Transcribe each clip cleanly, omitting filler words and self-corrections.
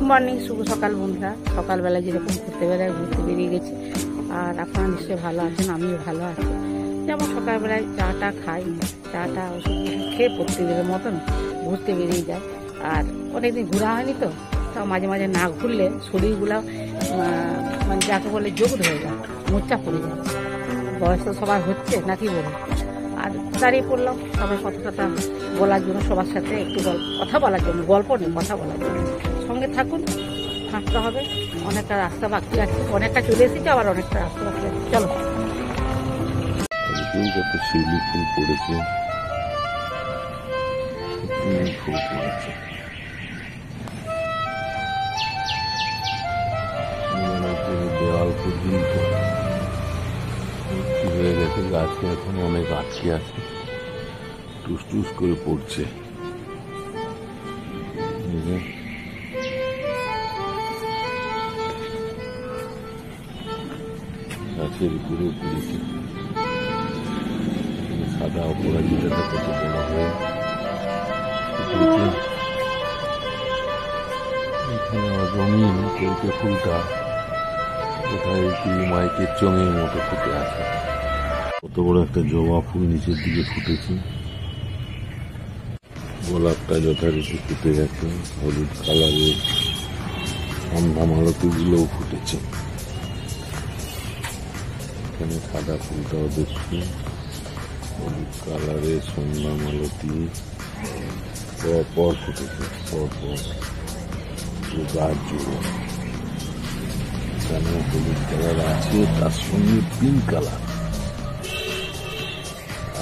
Good morning, শুভ সকাল বন্ধুরা। সকালবেলা যেরকম ঘুরতে বেরিয়ে গেছি, আর আপনারা নিশ্চয়ই ভালো আছেন, আমিও ভালো আছি। যেমন সকালবেলায় চাটা খাই, চাটা ওষুধ খেয়ে প্রত্যেকের মতন ঘুরতে বেরিয়ে যায়। আর অনেকদিন ঘোরা হয়নি তো, তাও মাঝে মাঝে না ঘুরলে শরীরগুলো মানে যাকে বলে জোর হয়ে যায়, মোচা পড়ে যায়। বয়স তো সবার হচ্ছে নাকি বলে, আর দাঁড়িয়ে পড়লাম সবাই কথা বলার জন্য, সবার সাথে একটু কথা বলার জন্য, গল্প নেই কথা বলার জন্য। সঙ্গে থাকুন, হাঁটতে হবে, অনেকটা রাস্তা বাকি আছে, অনেকটা চলে এসেছে, আবার অনেকটা রাস্তা বাকি আছে। চলো। কত শিউলি ফুল পড়েছে, ফুল পড়েছে, দেওয়াল পর্যন্ত হয়ে গেছে। গাছে এখন অনেক আটকে আছে, টুস টুস করে পড়ছে। গাছের উপরে পড়েছে, সাদা অপরাজিতাটা কত বড় হয়ে এখানে রঙিন কৌটে ফুলটা কোথায় কি মাইকের চঙের মতো ফুটে আছে। কত বড় একটা জবা ফুল নিচের দিকে ফুটেছে। গোলাপটা যথারীতি ফুটে গেছে, হলুদ কালারের সন্ধ্যা মালতীগুলোও ফুটেছে। এখানে সাদা ফুলটাও দেখছি, হলুদ কালারের সন্ধ্যা মালতী পর ফুটেছে, পর গাছ জুড়ে। এখানে হলুদ কালার আছে, তার সঙ্গে পিঙ্ক কালার।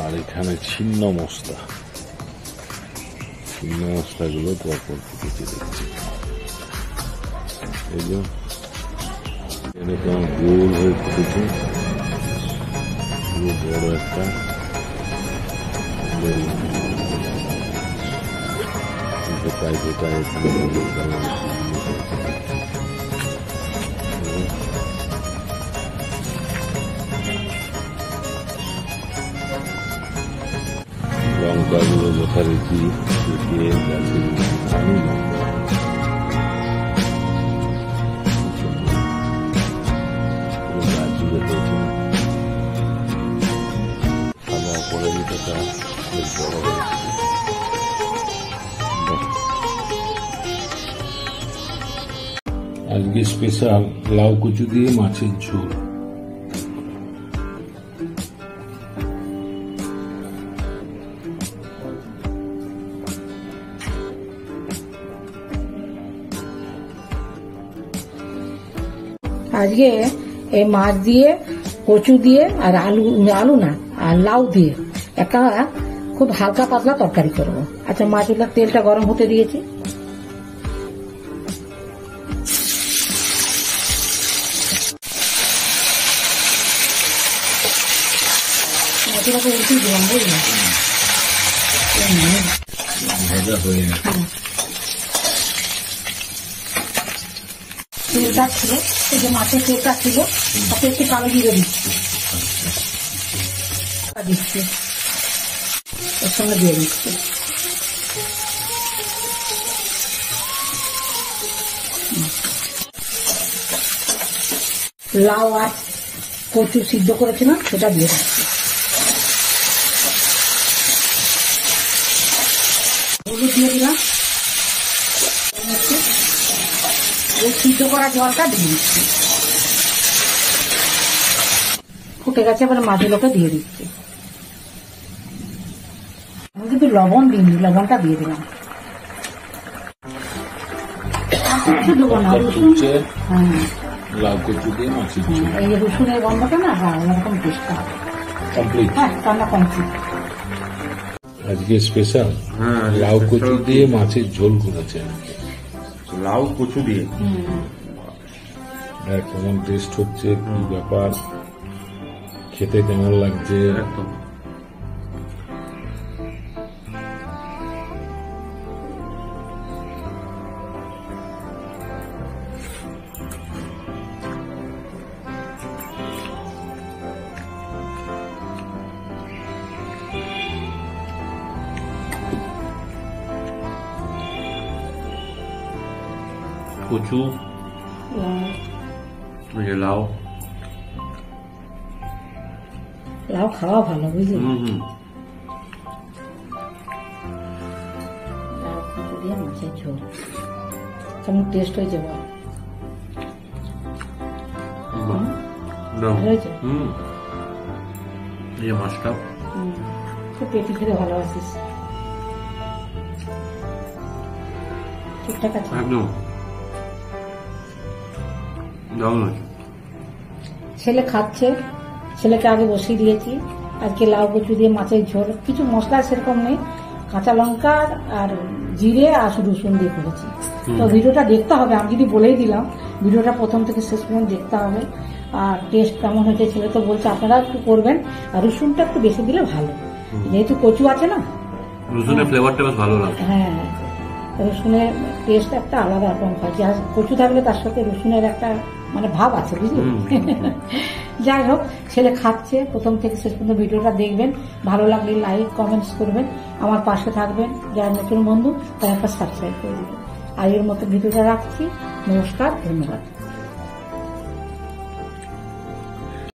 আর এখানে ছিন্ন মস্তাগুলো পরপর ফুটেছে দেখছি। এই যে এখানে কেমন গোল হয়ে ফুটেছে, পুরো বড় একটা গোটায় এখানে হলুদ কালার। লঙ্কাগুলো যথারীতি শুকিয়ে গাছের ধানি লঙ্কা, গাছ জুড়ে রয়েছে। সাদা অপরাজিতাটা বেশ বড় হয়েছে। আজকে স্পেশাল লাউ কচু দিয়ে মাছের ঝোল। আজকে এই মাছ দিয়ে, কচু দিয়ে, আর আলু না, আর লাউ দিয়ে একটা খুব হালকা পাতলা তরকারি করবো। আচ্ছা, মাছগুলো তেলটা গরম হতে দিয়েছি। মাছগুলোকে উল্টে দিলাম, বুঝলাম ভাজা হয়ে না। তেলটা ছিল, এই যে মাছের তেলটা ছিল, তাতে একটু কালো জিরে দিচ্ছি, ওর সঙ্গে দিয়ে দিচ্ছি। লাউ আর কচু সিদ্ধ করেছিলাম, সেটা দিয়ে দিচ্ছি। হলুদ দিয়ে দিলাম, এই সিদ্ধ করা জলটা দিয়ে দিচ্ছি। ফুটে গেছে, এবার মাছগুলোকে দিয়ে দিচ্ছি। আমি কিন্তু লবণ দিইনি, লবণটা দিয়ে দিলাম। দেবো না, রসুন। হ্যাঁ, লাউ কচু দিয়ে মাছের ঝোল। এই যে রসুনের গন্ধটা না, এরকম টেস্টটা কমপ্লিট। হ্যাঁ, রান্না কমপ্লিট। আজকে স্পেশাল লাউ কচু দিয়ে মাছের ঝোল করেছে। লাউ কচু দিয়ে কেমন টেস্ট হচ্ছে, কি ব্যাপার, খেতে কেমন লাগছে। একদম কচু এই যে লাউ লাউ খাওয়া ভালো বুঝলি। হুম লাউ কচু দিয়ে মাছের ঝোল কেমন টেস্ট হয়েছে বল? বাহ, দাও। ভালো হয়েছে? হুম এই যে মাছটা খুব পেটি খেতে ভালোবাসিস। ঠিকঠাক আছে। একদম দারুণ আছে। ছেলে খাচ্ছে, ছেলেকে আগে বসিয়ে দিয়েছি। আজকে লাউ কচু দিয়ে মাছের ঝোল, কিছু মশলা সেরকম নেই, কাঁচা লঙ্কা আর জিরে আর রসুন দিয়ে করেছি। তো ভিডিওটা দেখতে হবে, আমি যদি বলেই দিলাম ভিডিওটা প্রথম থেকে শেষ পর্যন্ত দেখতে হবে। আর টেস্ট কেমন হয়েছে ছেলে তো বলছে আপনারা একটু করবেন, আর রসুনটা একটু বেশি দিলে ভালো, যেহেতু কচু আছে না। রসুনের ফ্লেভারটা বেশ ভালো লাগে। হ্যাঁ, রসুনের টেস্ট একটা আলাদা রকম হয়, আর কচু থাকলে তার সাথে রসুনের একটা মানে ভাব আছে বুঝলি। যাই হোক, ছেলে খাচ্ছে, প্রথম থেকে শেষ পর্যন্ত ভিডিওটা দেখবেন, ভালো লাগলে লাইক কমেন্টস করবেন, আমার পাশে থাকবেন, যারা নতুন বন্ধু তারা একটা সাবস্ক্রাইব করে দেবেন। আজকের মতো ভিডিওটা রাখছি, নমস্কার, ধন্যবাদ।